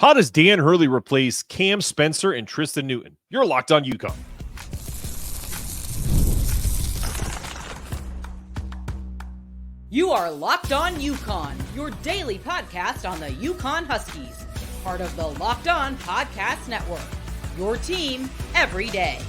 How does Dan Hurley replace Cam Spencer and Tristen Newton? You're Locked On UConn. You are Locked On UConn, your daily podcast on the UConn Huskies, part of the Locked On Podcast Network, your team every day.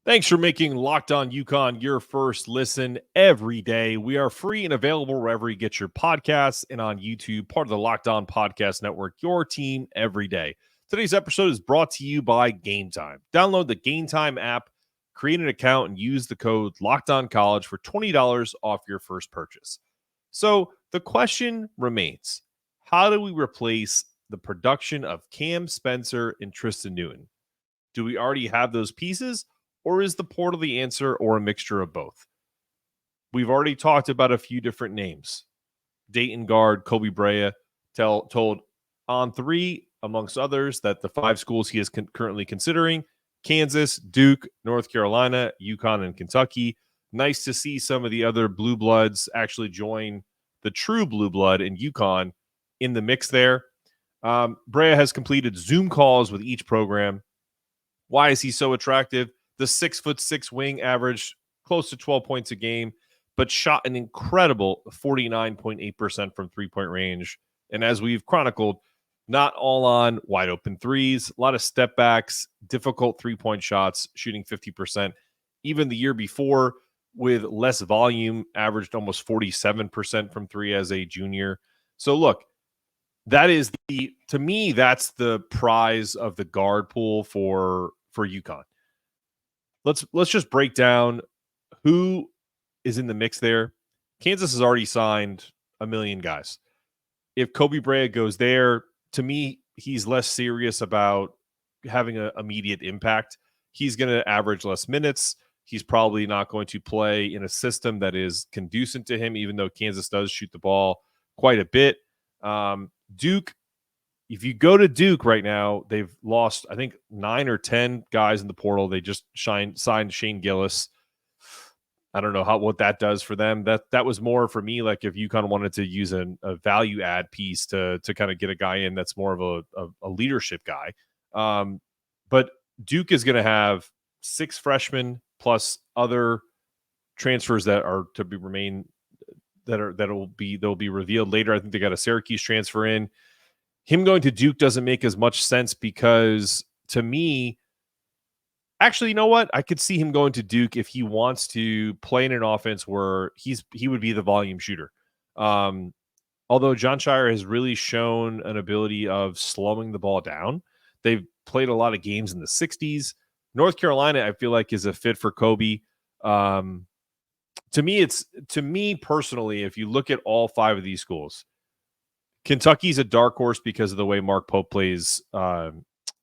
Thanks for making Locked On UConn your first listen every day. We are free and available wherever you get your podcasts and on YouTube, part of the Locked On Podcast Network, your team every day. Today's episode is brought to you by GameTime. Download the GameTime app, create an account, and use the code LOCKEDONCollege for $20 off your first purchase. So the question remains, how do we replace the production of Cam Spencer and Tristen Newton? Do we already have those pieces? Or is the portal the answer, or a mixture of both? We've already talked about a few different names. Dayton guard Koby Brea told On3, amongst others, that the 5 schools he is currently considering: Kansas, Duke, North Carolina, UConn, and Kentucky. Nice to see some of the other blue bloods actually join the true blue blood in UConn in the mix there. Brea has completed Zoom calls with each program. Why is he so attractive? The 6'6" wing averaged close to 12 points a game, but shot an incredible 49.8% from three-point range. And as we've chronicled, not all on wide open threes, a lot of step backs, difficult three-point shots, shooting 50%. Even the year before, with less volume, averaged almost 47% from three as a junior. So look, that is to me, that's the prize of the guard pool for UConn. Let's just break down who is in the mix there. Kansas has already signed 1 million guys. If Koby Brea goes there, to me, he's less serious about having an immediate impact. He's going to average less minutes. He's probably not going to play in a system that is conducive to him, even though Kansas does shoot the ball quite a bit. Duke, if you go to Duke right now, they've lost, I think, 9 or 10 guys in the portal. They just signed Shane Gillis. I don't know what that does for them. That was more for me, like if UConn wanted to use a value add piece to kind of get a guy in that's more of a leadership guy. But Duke is going to have 6 freshmen plus other transfers that are to be they'll be revealed later. I think they got a Syracuse transfer in. Him going to Duke doesn't make as much sense because, to me, actually, you know what? I could see him going to Duke if he wants to play in an offense where he would be the volume shooter. Although John Shire has really shown an ability of slowing the ball down. They've played a lot of games in the 60s. North Carolina, I feel like, is a fit for Koby. To me personally, if you look at all 5 of these schools, Kentucky's a dark horse because of the way Mark Pope plays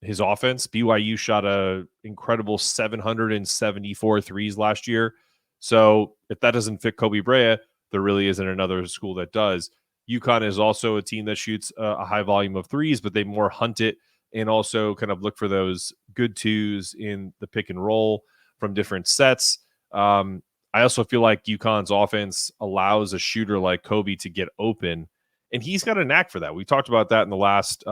his offense. BYU shot a incredible 774 threes last year. So if that doesn't fit Koby Brea, there really isn't another school that does. UConn is also a team that shoots a high volume of threes, but they more hunt it and also kind of look for those good twos in the pick and roll from different sets. I also feel like UConn's offense allows a shooter like Koby to get open, and he's got a knack for that. We talked about that in the last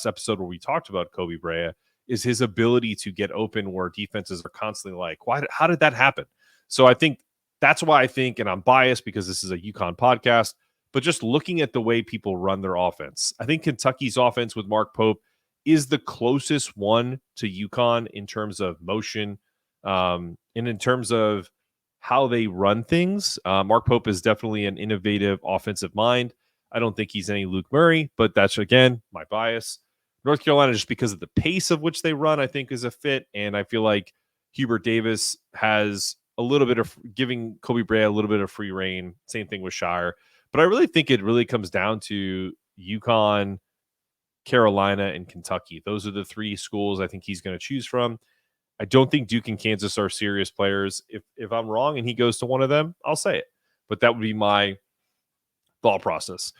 episode where we talked about Koby Brea, is his ability to get open where defenses are constantly like, how did that happen? So I think that's why I think, and I'm biased because this is a UConn podcast, but just looking at the way people run their offense, I think Kentucky's offense with Mark Pope is the closest one to UConn in terms of motion and in terms of how they run things. Mark Pope is definitely an innovative offensive mind. I don't think he's any Luke Murray, but that's, again, my bias. North Carolina, just because of the pace of which they run, I think is a fit. And I feel like Hubert Davis has a little bit of giving Koby Brea a little bit of free reign. Same thing with Shire. But I really think it really comes down to UConn, Carolina, and Kentucky. Those are the 3 schools I think he's going to choose from. I don't think Duke and Kansas are serious players. If I'm wrong and he goes to one of them, I'll say it. But that would be my thought process.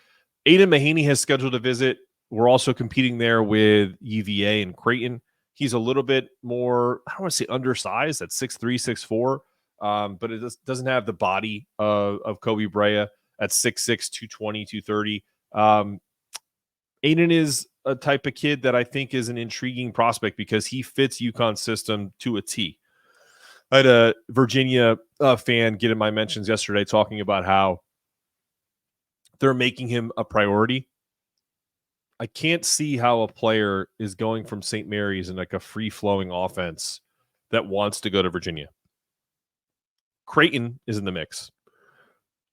Aidan Mahaney has scheduled a visit. We're also competing there with UVA and Creighton. He's a little bit more, I don't want to say undersized, at 6'3", 6'4", but it doesn't have the body of Koby Brea at 6'6", 220, 230. Aidan is a type of kid that I think is an intriguing prospect because he fits UConn's system to a T. I had a Virginia fan get in my mentions yesterday talking about how they're making him a priority. I can't see how a player is going from St. Mary's in like a free-flowing offense that wants to go to Virginia. Creighton is in the mix.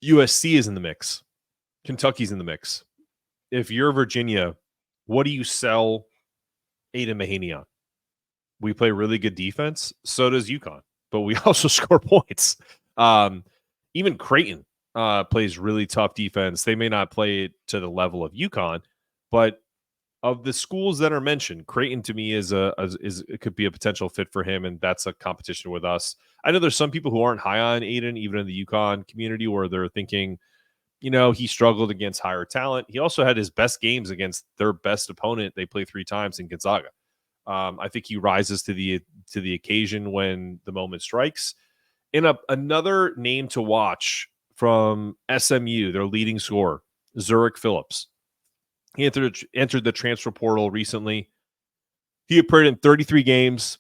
USC is in the mix. Kentucky's in the mix. If you're Virginia, what do you sell Aidan Mahaney on? We play really good defense. So does UConn, but we also score points. Even Creighton plays really tough defense. They may not play it to the level of UConn, but of the schools that are mentioned, Creighton to me is it could be a potential fit for him, and that's a competition with us. I know there's some people who aren't high on Aidan, even in the UConn community, where they're thinking, he struggled against higher talent. He also had his best games against their best opponent. They play 3 times in Gonzaga. I think he rises to the occasion when the moment strikes. And another name to watch from SMU, their leading scorer, Zhuric Phelps. He entered the transfer portal recently. He appeared in 33 games,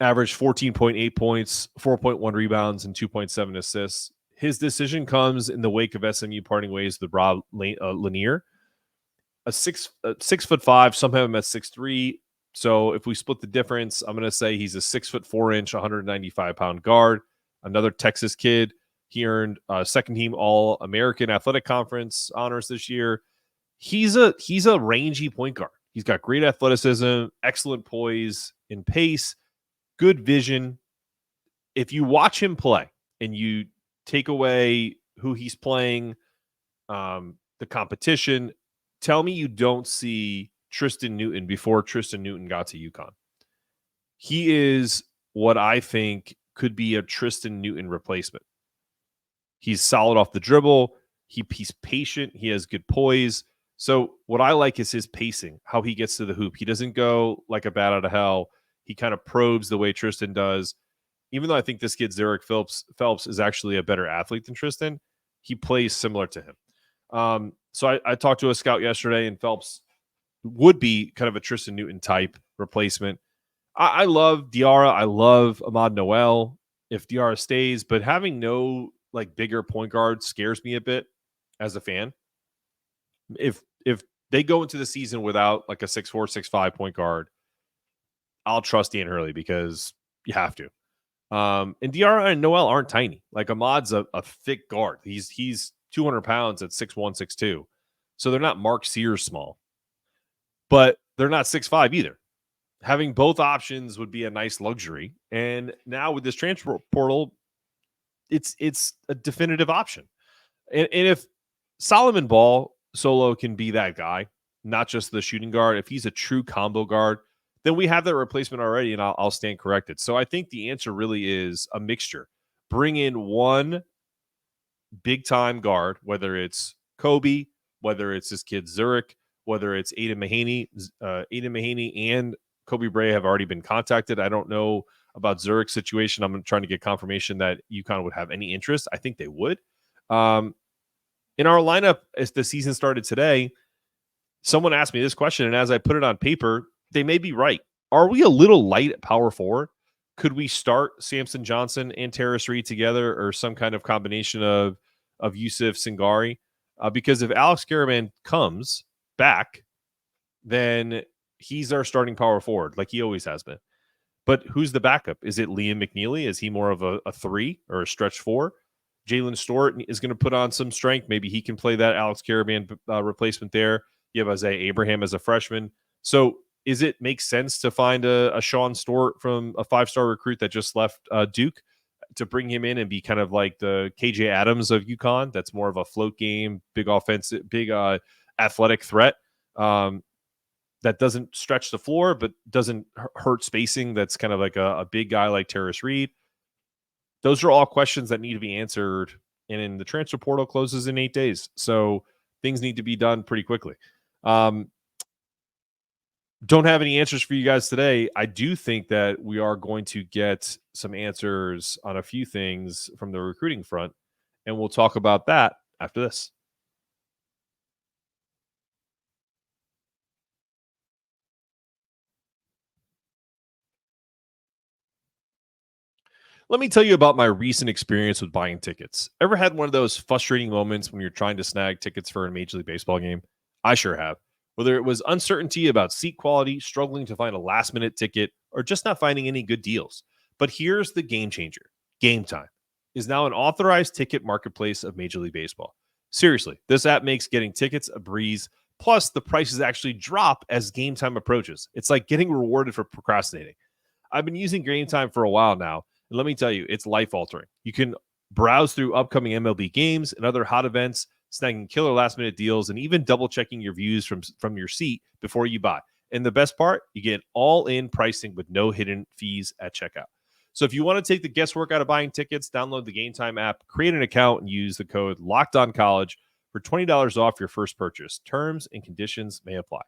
averaged 14.8 points, 4.1 rebounds, and 2.7 assists. His decision comes in the wake of SMU parting ways with Rob Lanier. A 6'5", some have him at 6'3". So if we split the difference, I'm going to say he's a 6'4", 195-pound guard. Another Texas kid. He earned second team All-American Athletic Conference honors this year. He's a rangy point guard. He's got great athleticism, excellent poise and pace, good vision. If you watch him play and you take away who he's playing, the competition, tell me you don't see Tristen Newton before Tristen Newton got to UConn. He is what I think could be a Tristen Newton replacement. He's solid off the dribble. He's patient. He has good poise. So what I like is his pacing, how he gets to the hoop. He doesn't go like a bat out of hell. He kind of probes the way Tristen does. Even though I think this kid, Zhuric Phelps, is actually a better athlete than Tristen, he plays similar to him. So I talked to a scout yesterday, and Phelps would be kind of a Tristen Newton type replacement. I love Diarra. I love Ahmad Noel if Diarra stays, but having no bigger point guard scares me a bit as a fan. If they go into the season without a 6'4", 6'5" point guard, I'll trust Dan Hurley because you have to. And Diarra and Noel aren't tiny. Ahmad's a thick guard. He's 200 pounds at 6'1", 6'2". So they're not Mark Sears small, but they're not 6'5" either. Having both options would be a nice luxury. And now with this transfer portal, it's a definitive option. And if Solomon Ball solo can be that guy, not just the shooting guard, if he's a true combo guard, then we have that replacement already, and I'll stand corrected. So I think the answer really is a mixture. Bring in one big-time guard, whether it's Koby, whether it's this kid Zhuric, whether it's Aidan Mahaney. Aidan Mahaney and Koby Brea have already been contacted. I don't know about Zhuric's situation. I'm trying to get confirmation that UConn would have any interest. I think they would. In our lineup, as the season started today, someone asked me this question, and as I put it on paper, they may be right. Are we a little light at power forward? Could we start Samson Johnson and Terrace Reed together, or some kind of combination of Yusuf Singari? Because if Alex Karaman comes back, then he's our starting power forward, like he always has been. But who's the backup? Is it Liam McNeeley? Is he more of a 3 or a stretch 4? Jalen Stewart is going to put on some strength. Maybe he can play that Alex Karaman replacement there. You have Isaiah Abraham as a freshman. So is it make sense to find a Sean Stewart from a 5-star recruit that just left Duke to bring him in and be kind of like the KJ Adams of UConn? That's more of a float game, big offensive, big athletic threat that doesn't stretch the floor but doesn't hurt spacing. That's kind of like a big guy like Terrace Reed. Those are all questions that need to be answered, and the transfer portal closes in 8 days. So things need to be done pretty quickly. Don't have any answers for you guys today. I do think that we are going to get some answers on a few things from the recruiting front, and we'll talk about that after this. Let me tell you about my recent experience with buying tickets. Ever had one of those frustrating moments when you're trying to snag tickets for a Major League Baseball game? I sure have. Whether it was uncertainty about seat quality, struggling to find a last minute ticket, or just not finding any good deals. But here's the game changer. GameTime is now an authorized ticket marketplace of Major League Baseball. Seriously, this app makes getting tickets a breeze. Plus, the prices actually drop as game time approaches. It's like getting rewarded for procrastinating. I've been using GameTime for a while now, and let me tell you, it's life-altering. You can browse through upcoming MLB games and other hot events, snagging killer last-minute deals, and even double-checking your views from your seat before you buy. And the best part, you get all-in pricing with no hidden fees at checkout. So if you want to take the guesswork out of buying tickets, download the GameTime app, create an account, and use the code LOCKEDONCollege for $20 off your first purchase. Terms and conditions may apply.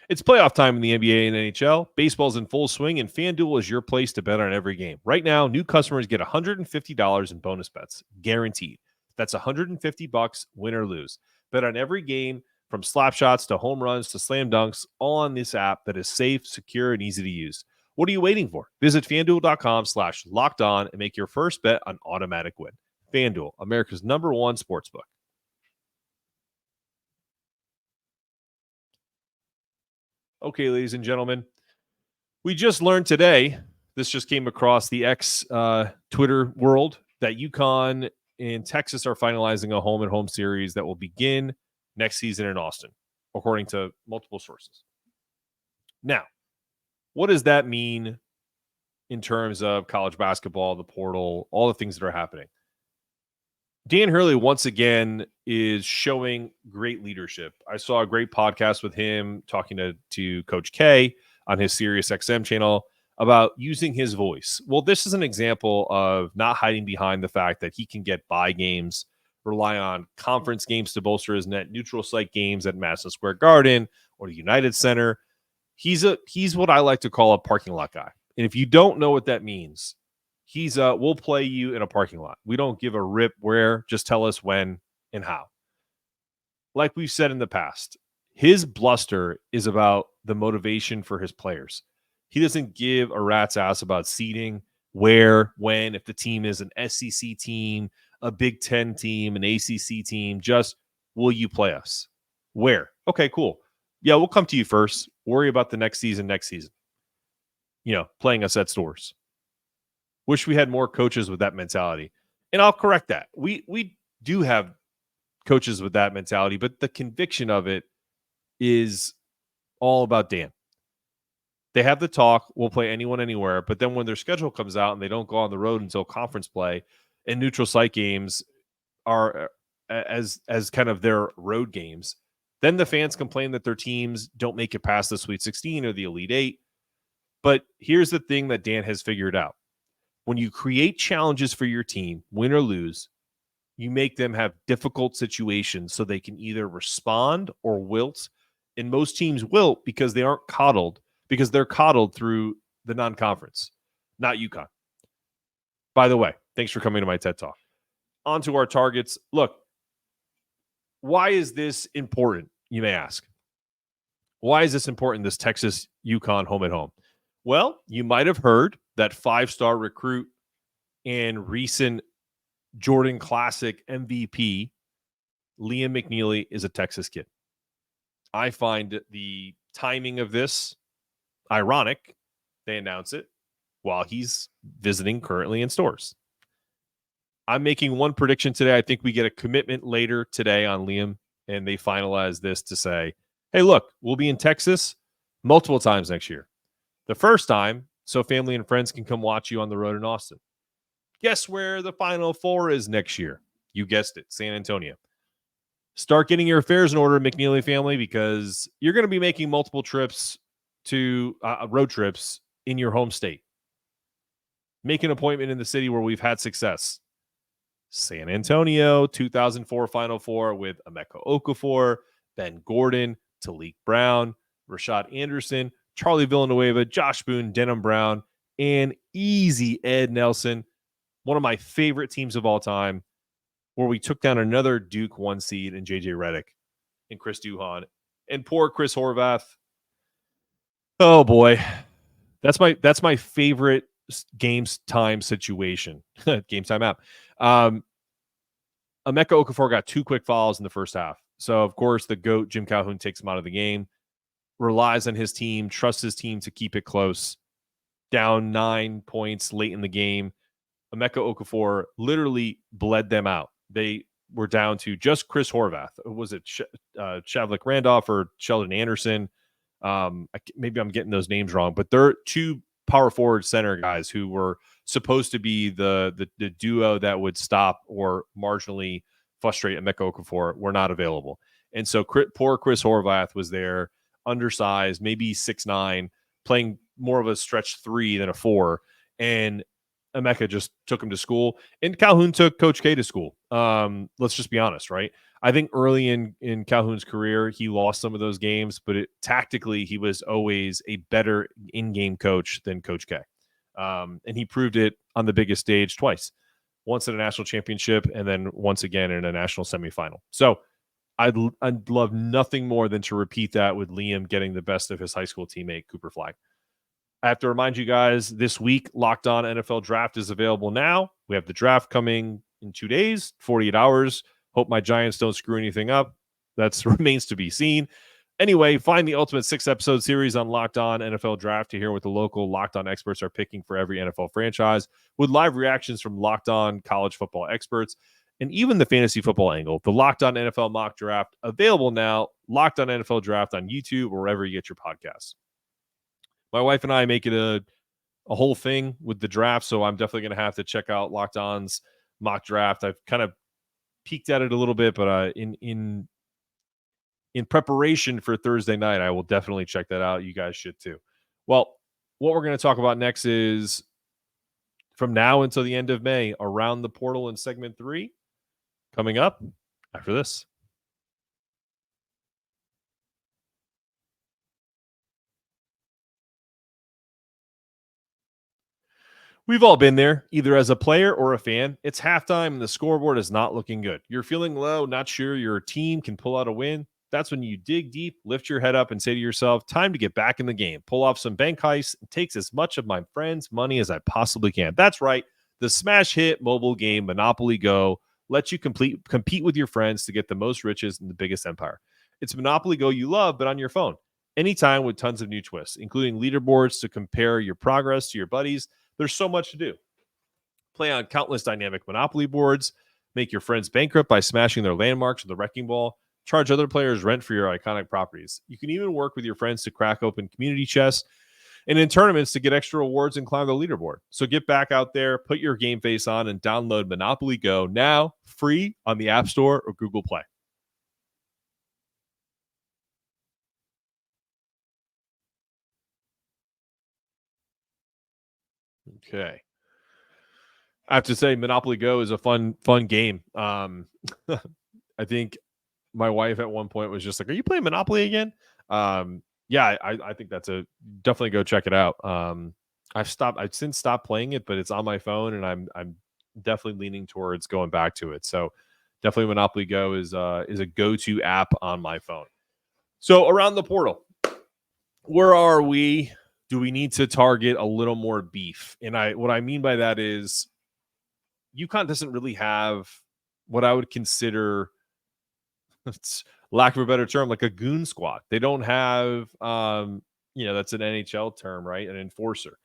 It's playoff time in the NBA and NHL. Baseball's in full swing, and FanDuel is your place to bet on every game. Right now, new customers get $150 in bonus bets, guaranteed. That's $150, win or lose. Bet on every game, from slap shots to home runs to slam dunks, all on this app that is safe, secure, and easy to use. What are you waiting for? Visit FanDuel.com/lockedon and make your first bet an automatic win. FanDuel, America's #1 sportsbook. Okay, ladies and gentlemen, we just learned today, this just came across the X Twitter world, that UConn and Texas are finalizing a home-and-home series that will begin next season in Austin, according to multiple sources. Now, what does that mean in terms of college basketball, the portal, all the things that are happening? Dan Hurley, once again, is showing great leadership. I saw a great podcast with him talking to Coach K on his SiriusXM channel about using his voice. Well, this is an example of not hiding behind the fact that he can get bye games, rely on conference games to bolster his net, neutral site games at Madison Square Garden or the United Center. He's what I like to call a parking lot guy. And if you don't know what that means, we'll play you in a parking lot. We don't give a rip where, just tell us when and how. Like we've said in the past, his bluster is about the motivation for his players. He doesn't give a rat's ass about seeding, where, when, if the team is an SEC team, a Big Ten team, an ACC team. Just, will you play us? Where? Okay, cool. Yeah, we'll come to you first. Worry about the next season. Playing us at stores. Wish we had more coaches with that mentality. And I'll correct that. We do have coaches with that mentality, but the conviction of it is all about Dan. They have the talk, we'll play anyone, anywhere, but then when their schedule comes out and they don't go on the road until conference play, and neutral site games are as kind of their road games, then the fans complain that their teams don't make it past the Sweet 16 or the Elite 8. But here's the thing that Dan has figured out. When you create challenges for your team, win or lose, you make them have difficult situations so they can either respond or wilt. And most teams wilt because they aren't coddled, because they're coddled through the non-conference, not UConn. By the way, thanks for coming to my TED Talk. On to our targets. Look, why is this important, you may ask? Why is this important, this Texas UConn home and home? Well, you might have heard that 5-star recruit and recent Jordan Classic MVP, Liam McNeeley, is a Texas kid. I find the timing of this ironic. They announce it while he's visiting currently in stores. I'm making one prediction today. I think we get a commitment later today on Liam, and they finalize this to say, hey, look, we'll be in Texas multiple times next year. The first time, so family and friends can come watch you on the road in Austin. Guess where the Final Four is next year? You guessed it, San Antonio. Start getting your affairs in order, McNeeley family, because you're going to be making multiple trips to road trips in your home state. Make an appointment in the city where we've had success. San Antonio, 2004 Final Four with Emeka Okafor, Ben Gordon, Talik Brown, Rashad Anderson, Charlie Villanueva, Josh Boone, Denham Brown, and easy Ed Nelson. One of my favorite teams of all time, where we took down another Duke 1 seed in JJ Redick and Chris Duhon. And poor Chris Horvath. Oh boy, that's my favorite games time situation. Game time app. Emeka Okafor got 2 quick fouls in the first half. So of course the GOAT Jim Calhoun takes him out of the game. Relies on his team, trusts his team to keep it close. Down 9 points late in the game. Emeka Okafor literally bled them out. They were down to just Chris Horvath. Was it Shavlik Randolph or Sheldon Anderson? Maybe I'm getting those names wrong, but they're two power forward center guys who were supposed to be the duo that would stop or marginally frustrate Emeka Okafor were not available. And so poor Chris Horvath was there, undersized, maybe 6'9", playing more of a stretch 3 than a 4. And Emeka just took him to school, and Calhoun took Coach K to school. Let's just be honest, right? I think early in Calhoun's career, he lost some of those games, but tactically, he was always a better in-game coach than Coach K. And he proved it on the biggest stage twice, once in a national championship and then once again in a national semifinal. So I'd love nothing more than to repeat that with Liam getting the best of his high school teammate, Cooper Flag. I have to remind you guys this week, Locked On NFL Draft is available now. We have the draft coming in 2 days, 48 hours. Hope my Giants don't screw anything up. That remains to be seen. Anyway, find the ultimate 6-episode series on Locked On NFL Draft to hear what the local Locked On experts are picking for every NFL franchise, with live reactions from Locked On college football experts and even the fantasy football angle. The Locked On NFL Mock Draft available now. Locked On NFL Draft on YouTube or wherever you get your podcasts. My wife and I make it a whole thing with the draft, so I'm definitely going to have to check out Locked On's mock draft. I've kind of peeked at it a little bit, but in preparation for Thursday night, I will definitely check that out. You guys should too. Well, what we're going to talk about next is from now until the end of May, Around the Portal in segment 3, coming up after this. We've all been there, either as a player or a fan. It's halftime and the scoreboard is not looking good. You're feeling low, not sure your team can pull out a win. That's when you dig deep, lift your head up, and say to yourself, time to get back in the game. Pull off some bank heists and takes as much of my friends' money as I possibly can. That's right. The smash hit mobile game Monopoly Go lets you compete with your friends to get the most riches in the biggest empire. It's Monopoly Go you love, but on your phone. Anytime with tons of new twists, including leaderboards to compare your progress to your buddies. There's so much to do. Play on countless dynamic Monopoly boards, make your friends bankrupt by smashing their landmarks with a wrecking ball, charge other players rent for your iconic properties. You can even work with your friends to crack open community chests and in tournaments to get extra awards and climb the leaderboard. So get back out there, put your game face on, and download Monopoly Go now, free on the App Store or Google Play. Okay. I have to say, Monopoly Go is a fun game. I think my wife at one point was just like, "Are you playing Monopoly again?" Yeah, I think that's definitely go check it out. I've since stopped playing it, but it's on my phone, and I'm definitely leaning towards going back to it. So definitely Monopoly Go is a go-to app on my phone. So around the portal, where are we? Do we need to target a little more beef? And what I mean by that is UConn doesn't really have what I would consider, lack of a better term, like a goon squad. They don't have, that's an NHL term, right? An enforcer.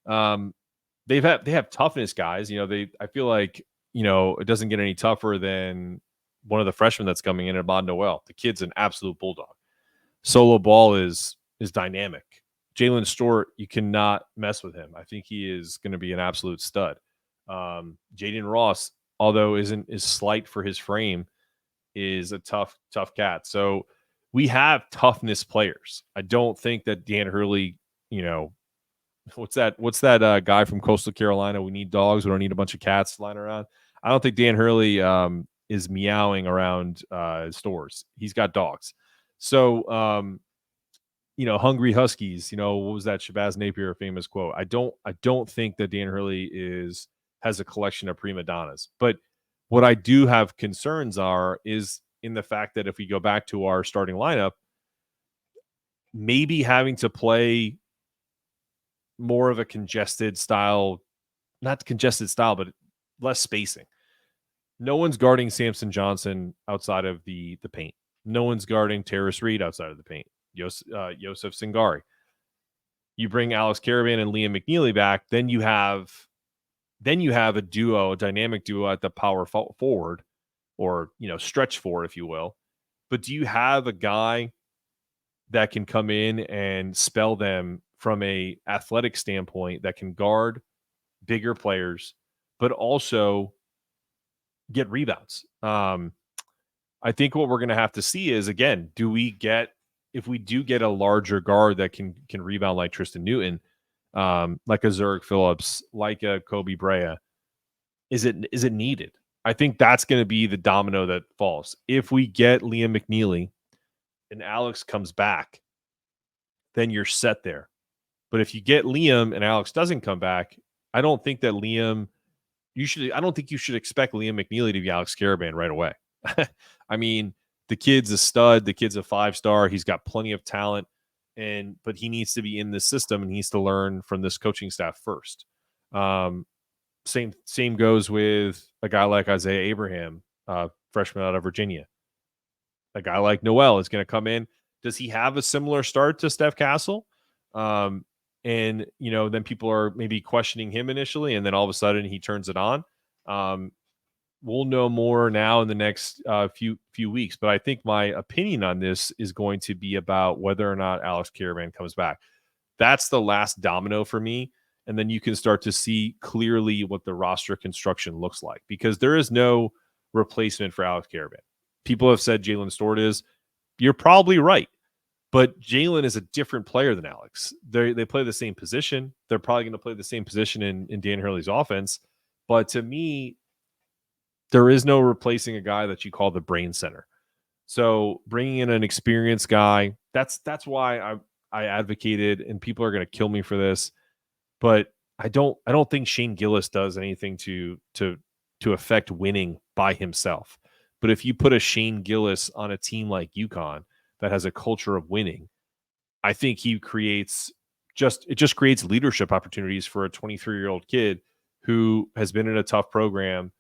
They have toughness guys. I feel like, it doesn't get any tougher than one of the freshmen that's coming in, Amon Noel. The kid's an absolute bulldog. Solo ball is dynamic. Jalen Stewart, you cannot mess with him. I think he is going to be an absolute stud. Jaden Ross, although is slight for his frame, is a tough cat. So we have toughness players. I don't think that Dan Hurley, what's that guy from Coastal Carolina? We need dogs. We don't need a bunch of cats flying around. I don't think Dan Hurley is meowing around stores. He's got dogs. So, hungry Huskies, what was that Shabazz Napier famous quote? I don't think that Dan Hurley has a collection of prima donnas. But what I do have concerns is in the fact that if we go back to our starting lineup, maybe having to play more of a congested style, not congested style, but less spacing. No one's guarding Samson Johnson outside of the paint. No one's guarding Terrace Reed outside of the paint. Yosef Singari. You bring Alex Caravan and Liam McNeeley back, then you have a duo, a dynamic duo at the power forward, or stretch forward, if you will. But do you have a guy that can come in and spell them from a athletic standpoint, that can guard bigger players, but also get rebounds? I think what we're going to have to see is, again, if we do get a larger guard that can rebound like Tristen Newton, like a Zhuric Phillips, like a Koby Brea, is it needed? I think that's going to be the domino that falls. If we get Liam McNeeley and Alex comes back, then you're set there. But if you get Liam and Alex doesn't come back, I don't think that I don't think you should expect Liam McNeeley to be Alex Caravan right away. I mean, the kid's a stud. The kid's a 5-star. He's got plenty of talent, but he needs to be in this system and he needs to learn from this coaching staff first. Same goes with a guy like Isaiah Abraham, freshman out of Virginia. A guy like Noel is going to come in. Does he have a similar start to Steph Castle? And then people are maybe questioning him initially, and then all of a sudden he turns it on. We'll know more now in the next few weeks, but I think my opinion on this is going to be about whether or not Alex Caravan comes back. That's the last domino for me, and then you can start to see clearly what the roster construction looks like, because there is no replacement for Alex Caravan. People have said Jalen Stewart is. You're probably right, but Jalen is a different player than Alex. They play the same position. They're probably going to play the same position in Dan Hurley's offense, but to me, there is no replacing a guy that you call the brain center. So bringing in an experienced guy, that's why I advocated, and people are going to kill me for this, but I don't think Shane Gillis does anything to affect winning by himself. But if you put a Shane Gillis on a team like UConn that has a culture of winning, I think he creates leadership opportunities for a 23-year-old kid who has been in a tough program,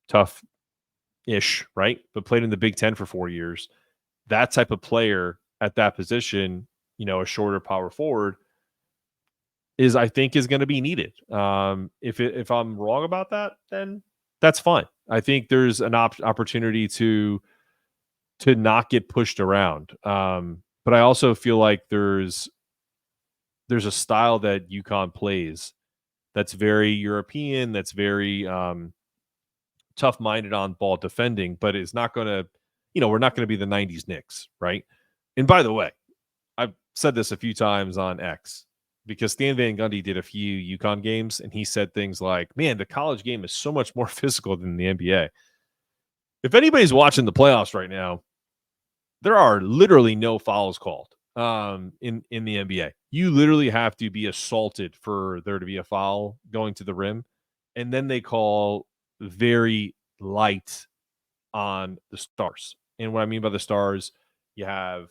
tough-ish, right? But played in the Big Ten for 4 years. That type of player at that position, a shorter power forward, I think is going to be needed. If I'm wrong about that, then that's fine. I think there's an opportunity to not get pushed around. But I also feel like there's a style that UConn plays that's very European, that's very tough-minded on ball defending, but it's not going to, we're not going to be the 90s Knicks, right? And by the way, I've said this a few times on X, because Stan Van Gundy did a few UConn games, and he said things like, man, the college game is so much more physical than the NBA. If anybody's watching the playoffs right now, there are literally no fouls called in the NBA. You literally have to be assaulted for there to be a foul going to the rim, and then they call very light on the stars. And what I mean by the stars, you have,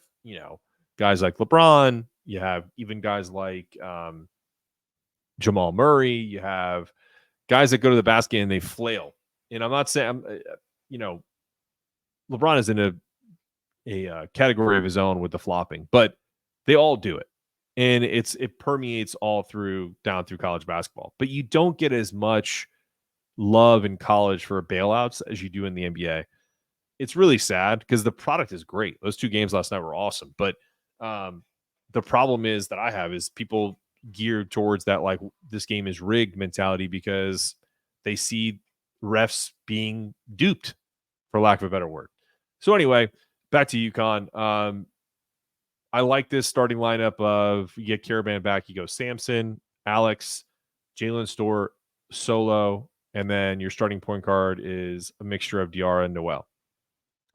guys like LeBron, you have even guys like Jamal Murray, you have guys that go to the basket and they flail. And I'm not saying, LeBron is in a category of his own with the flopping, but they all do it. And it permeates all down through college basketball. But you don't get as much love in college for bailouts as you do in the NBA. It's really sad because the product is great. Those 2 games last night were awesome. But the problem is that I have is people geared towards that, like, this game is rigged mentality, because they see refs being duped, for lack of a better word. So anyway, back to UConn. I like this starting lineup of, you get Caravan back, you go Samson, Alex, Jalen Stewart, Solo, and then your starting point guard is a mixture of Diarra and Noel.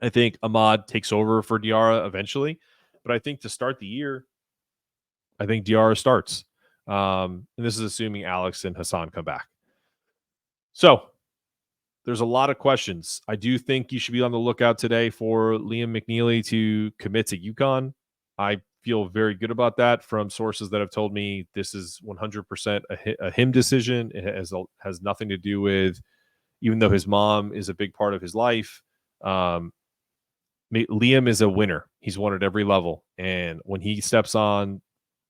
I think Ahmad takes over for Diarra eventually, but I think to start the year, I think Diarra starts. And this is assuming Alex and Hassan come back. So there's a lot of questions. I do think you should be on the lookout today for Liam McNeeley to commit to UConn. I feel very good about that from sources that have told me this is 100% a him decision. It has nothing to do with, even though his mom is a big part of his life. Liam is a winner. He's won at every level. And when he steps on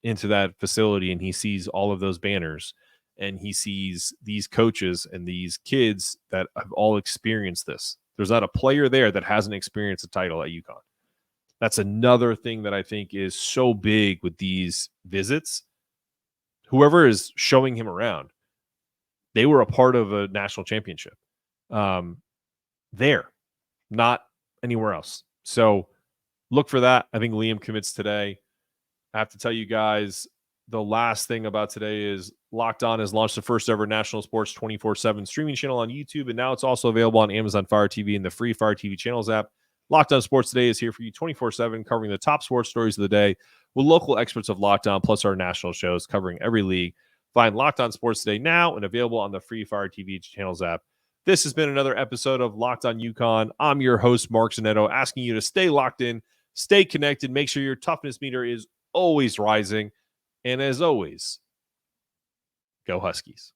into that facility and he sees all of those banners and he sees these coaches and these kids that have all experienced this, there's not a player there that hasn't experienced a title at UConn. That's another thing that I think is so big with these visits. Whoever is showing him around, they were a part of a national championship. There, not anywhere else. So look for that. I think Liam commits today. I have to tell you guys, the last thing about today is Locked On has launched the first ever national sports 24/7 streaming channel on YouTube, and now it's also available on Amazon Fire TV and the free Fire TV channels app. Locked On Sports Today is here for you 24/7, covering the top sports stories of the day with local experts of Locked On, plus our national shows covering every league. Find Locked On Sports Today now and available on the free Fire TV channels app. This has been another episode of Locked On UConn. I'm your host, Mark Zanetto, asking you to stay locked in, stay connected, make sure your toughness meter is always rising. And as always, go Huskies.